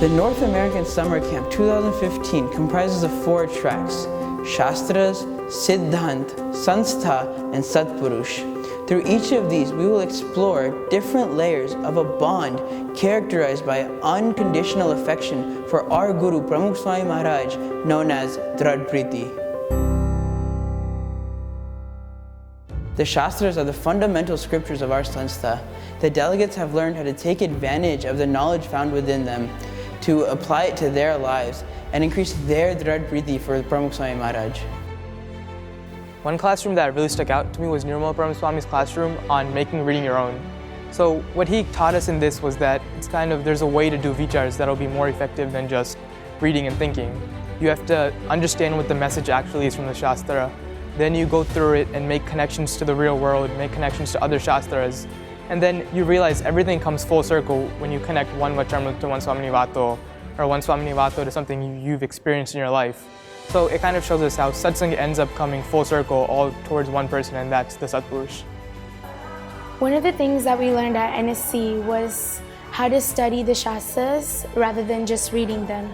The North American Summer Camp 2015 comprises of 4 tracks: Shastras, Siddhant, Sanstha, and Satpurush. Through each of these, we will explore different layers of a bond characterized by unconditional affection for our Guru Pramukh Swami Maharaj, known as Drad Priti. The Shastras are the fundamental scriptures of our Sanstha. The delegates have learned how to take advantage of the knowledge found within them, to apply it to their lives and increase their Drad Priti for Pramukh Swami Maharaj. One classroom that really stuck out to me was Nirmal Param Swami's classroom on making reading your own. So what he taught us in this was that there's a way to do vichars that'll be more effective than just reading and thinking. You have to understand what the message actually is from the Shastra. Then you go through it and make connections to the real world, make connections to other Shastras. And then you realize everything comes full circle when you connect one Vacharmrut to one Swamini Vato, or one Swamini Vato to something you've experienced in your life. So it kind of shows us how satsang ends up coming full circle all towards one person, and that's the Satpurush. One of the things that we learned at NSC was how to study the Shastras rather than just reading them.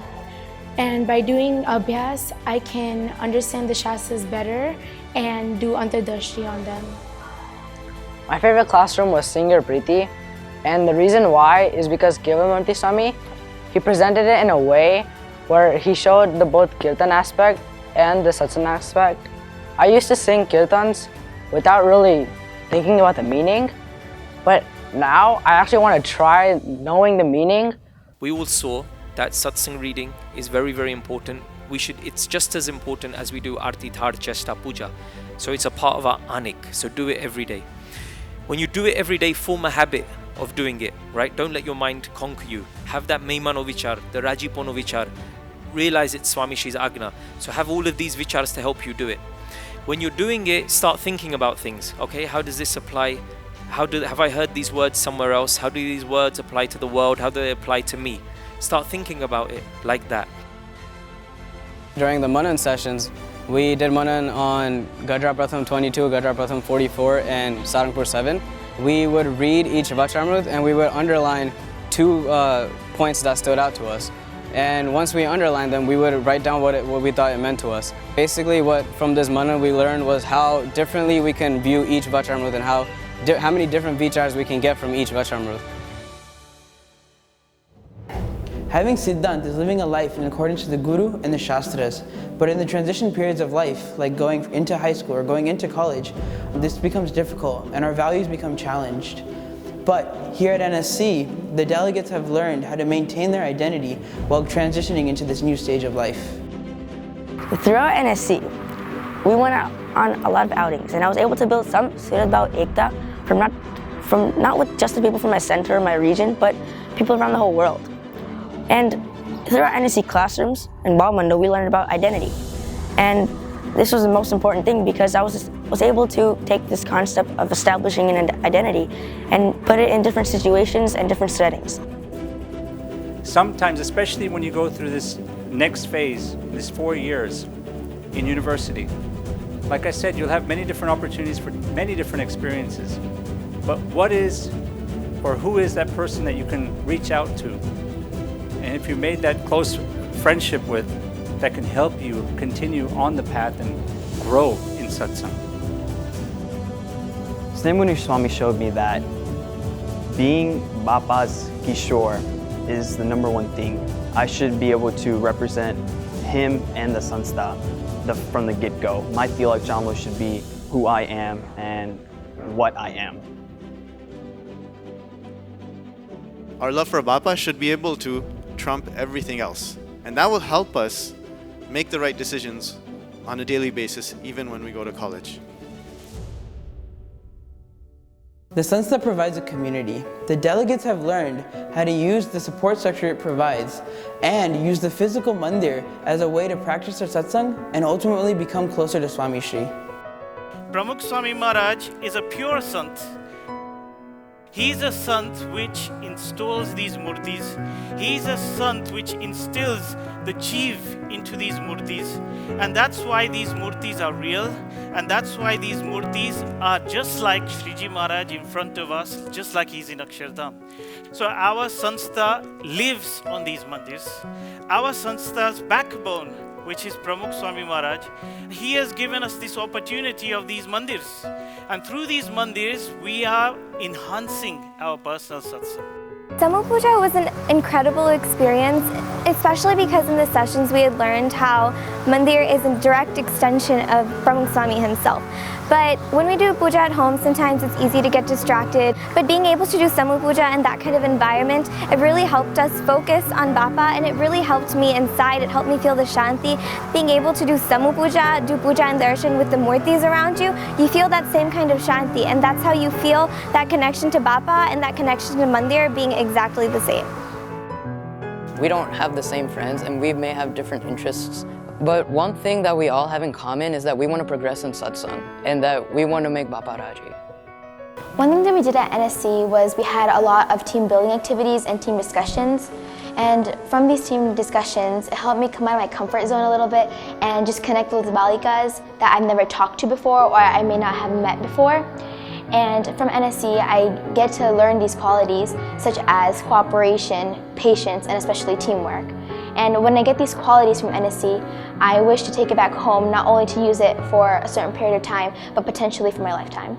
And by doing abhyas, I can understand the Shastras better and do antardarshni on them. My favorite classroom was Singer Priti, and the reason why is because Kevalamurthy Swami, he presented it in a way where he showed the both kirtan aspect and the satsang aspect. I used to sing kirtans without really thinking about the meaning, but now I actually want to try knowing the meaning. We all saw that satsang reading is very, very important. It's just as important as we do Arti, Thar, Chesta, Puja. So it's a part of our anik, so do it every day. When you do it every day, form a habit of doing it, right? Don't let your mind conquer you. Have that Meimano Vichar, the Rajipono Vichar. Realize it's Swami Shri's Agna. So have all of these vichars to help you do it. When you're doing it, start thinking about things. Okay, how does this apply? Have I heard these words somewhere else? How do these words apply to the world? How do they apply to me? Start thinking about it like that. During the Manan sessions, we did Manan on Gadra Pratham 22, Gadra Pratham 44, and Sarangpur 7. We would read each Vacharmrut and we would underline 2 points that stood out to us. And once we underlined them, we would write down what we thought it meant to us. Basically, what from this Manan we learned was how differently we can view each Vacharmrut and how many different vichars we can get from each Vacharmrut. Having Siddhant is living a life in accordance to the Guru and the Shastras, but in the transition periods of life, like going into high school or going into college, this becomes difficult and our values become challenged. But here at NSC, the delegates have learned how to maintain their identity while transitioning into this new stage of life. Throughout NSC, we went out on a lot of outings, and I was able to build some about Ekta from not with just the people from my center or my region, but people around the whole world. And throughout NSC classrooms and Balmando, we learned about identity. And this was the most important thing because I was able to take this concept of establishing an identity and put it in different situations and different settings. Sometimes, especially when you go through this next phase, this 4 years in university, like I said, you'll have many different opportunities for many different experiences. But what is or who is that person that you can reach out to? And if you made that close friendship with, that can help you continue on the path and grow in satsang. Snehmuni Swami showed me that being Bapa's Kishore is the #1 thing. I should be able to represent him and the Sanstha from the get-go. My Tilak Jamlo should be who I am and what I am. Our love for Bapa should be able to trump everything else. And that will help us make the right decisions on a daily basis, even when we go to college. The Sanstha provides a community. The delegates have learned how to use the support structure it provides and use the physical mandir as a way to practice their satsang and ultimately become closer to Swami Shri. Pramukh Swami Maharaj is a pure Sant. He's a sant which installs these murtis. He's a sant which instills the jeev into these murtis. And that's why these murtis are real. And that's why these murtis are just like Shriji Maharaj in front of us, just like he's in Akshardham. So our sanstha lives on these mandirs. Our sanstha's backbone, which is Pramukh Swami Maharaj, he has given us this opportunity of these mandirs. And through these mandirs, we are enhancing our personal satsang. Samuk Puja was an incredible experience, especially because in the sessions we had learned how Mandir is a direct extension of Pramukh Swami himself. But when we do puja at home, sometimes it's easy to get distracted. But being able to do Samuk Puja in that kind of environment, it really helped us focus on Bapa, and it really helped me inside. It helped me feel the Shanti. Being able to do Samuk Puja, do Puja and Darshan with the Murtis around you, you feel that same kind of Shanti, and that's how you feel that connection to Bapa and that connection to Mandir being exactly the same. We don't have the same friends and we may have different interests, but one thing that we all have in common is that we want to progress in satsang and that we want to make Bapa Raji. One thing that we did at NSC was we had a lot of team building activities and team discussions. And from these team discussions, it helped me come out of my comfort zone a little bit and just connect with balikas that I've never talked to before or I may not have met before. And from NSC, I get to learn these qualities such as cooperation, patience, and especially teamwork. And when I get these qualities from NSC, I wish to take it back home, not only to use it for a certain period of time, but potentially for my lifetime.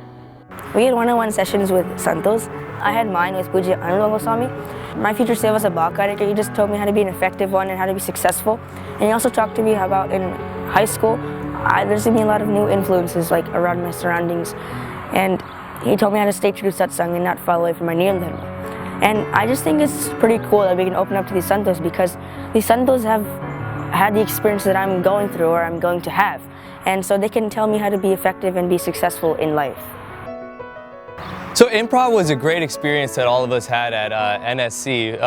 We had one-on-one sessions with Santos. I had mine with Puja Anurag Goswami. My future self was a Bhakti. He just told me how to be an effective one and how to be successful. And he also talked to me about in high school, there's going to be a lot of new influences like around my surroundings. And he told me how to stay true to satsang and not fall away from my niyam dharma. And I just think it's pretty cool that we can open up to these santos because these santos have had the experience that I'm going through or I'm going to have. And so they can tell me how to be effective and be successful in life. So improv was a great experience that all of us had at NSC.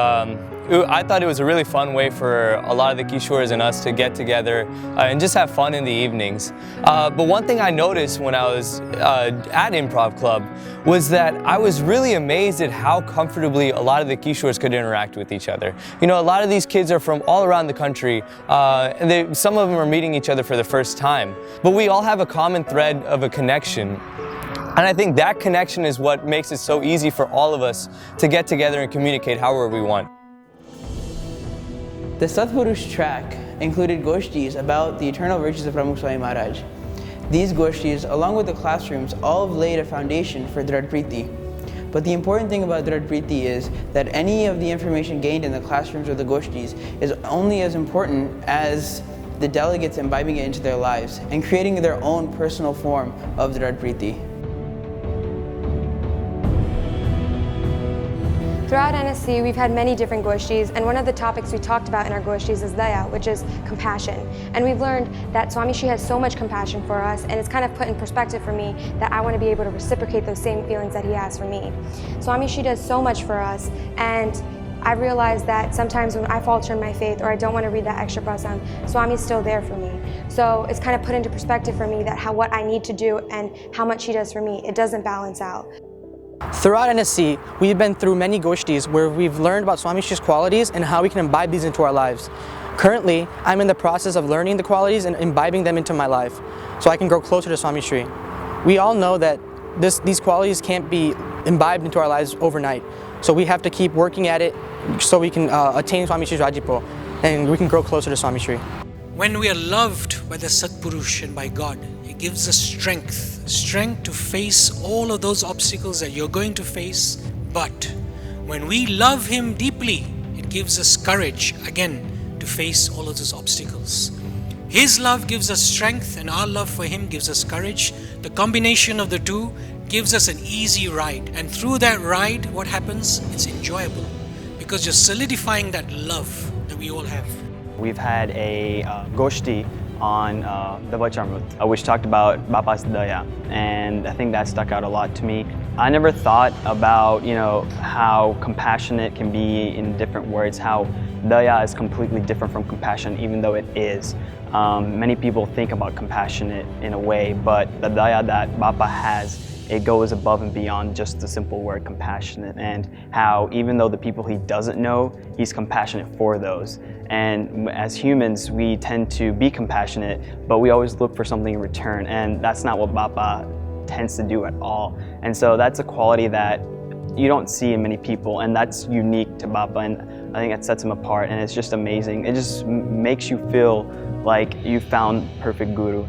I thought it was a really fun way for a lot of the Kishores and us to get together and just have fun in the evenings. But one thing I noticed when I was at Improv Club was that I was really amazed at how comfortably a lot of the Kishores could interact with each other. You know, a lot of these kids are from all around the country and some of them are meeting each other for the first time. But we all have a common thread of a connection. And I think that connection is what makes it so easy for all of us to get together and communicate however we want. The Satpurush track included Ghosties about the eternal virtues of Pramukh Swami Maharaj. These Ghosties, along with the classrooms, all have laid a foundation for Dhrad Priti. But the important thing about Dhrad Priti is that any of the information gained in the classrooms or the Ghosties is only as important as the delegates imbibing it into their lives and creating their own personal form of Dhrad Priti. Throughout NSC, we've had many different Ghostis, and one of the topics we talked about in our Ghostis is Daya, which is compassion. And we've learned that Swami Shri has so much compassion for us, and it's kind of put in perspective for me that I want to be able to reciprocate those same feelings that he has for me. Swami Shri does so much for us, and I realize that sometimes when I falter in my faith or I don't want to read that extra prasang, Swami's still there for me. So it's kind of put into perspective for me that what I need to do and how much he does for me, it doesn't balance out. Throughout NSC, we've been through many Ghostis where we've learned about Swami Shri's qualities and how we can imbibe these into our lives. Currently, I'm in the process of learning the qualities and imbibing them into my life so I can grow closer to Swami Shri. We all know that these qualities can't be imbibed into our lives overnight, so we have to keep working at it so we can attain Swami Shri's Rajipo and we can grow closer to Swami Shri. When we are loved by the Satpurush and by God, it gives us strength to face all of those obstacles that you're going to face. But when we love Him deeply, it gives us courage again to face all of those obstacles. His love gives us strength and our love for Him gives us courage. The combination of the two gives us an easy ride, and through that ride, what happens? It's enjoyable because you're solidifying that love that we all have. We've had a Goshti on the Vachamrut, which talked about Bapa's Daya, and I think that stuck out a lot to me. I never thought about, how compassionate can be in different words, how Daya is completely different from compassion, even though it is. Many people think about compassionate in a way, but the Daya that Bapa has it goes above and beyond just the simple word compassionate, and how even though the people he doesn't know, he's compassionate for those. And as humans, we tend to be compassionate, but we always look for something in return, and that's not what Bapa tends to do at all. And so that's a quality that you don't see in many people, and that's unique to Bapa, and I think that sets him apart, and it's just amazing. It just makes you feel like you found perfect guru.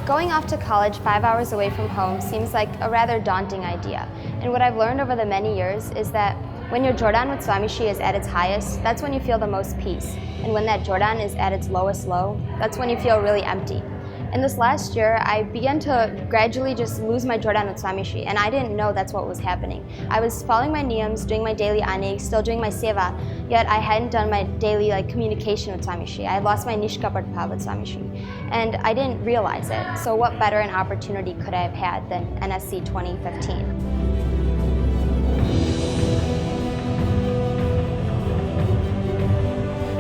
Going off to college 5 hours away from home seems like a rather daunting idea. And what I've learned over the many years is that when your Jordan with Swami Shri is at its highest, that's when you feel the most peace. And when that Jordan is at its lowest low, that's when you feel really empty. And this last year, I began to gradually just lose my Jordan with Swami Shri, and I didn't know that's what was happening. I was following my niyams, doing my daily anig, still doing my seva, yet I hadn't done my daily communication with Swami Shri. I had lost my nishkapat bhav with Swami Shri, and I didn't realize it. So what better an opportunity could I have had than NSC 2015?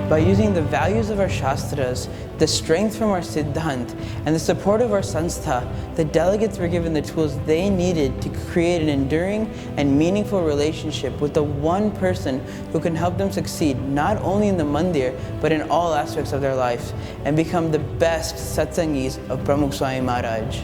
By using the values of our Shastras, the strength from our Siddhant, and the support of our Sanstha, the delegates were given the tools they needed to create an enduring and meaningful relationship with the one person who can help them succeed not only in the mandir, but in all aspects of their life, and become the best satsangis of Pramukh Swami Maharaj.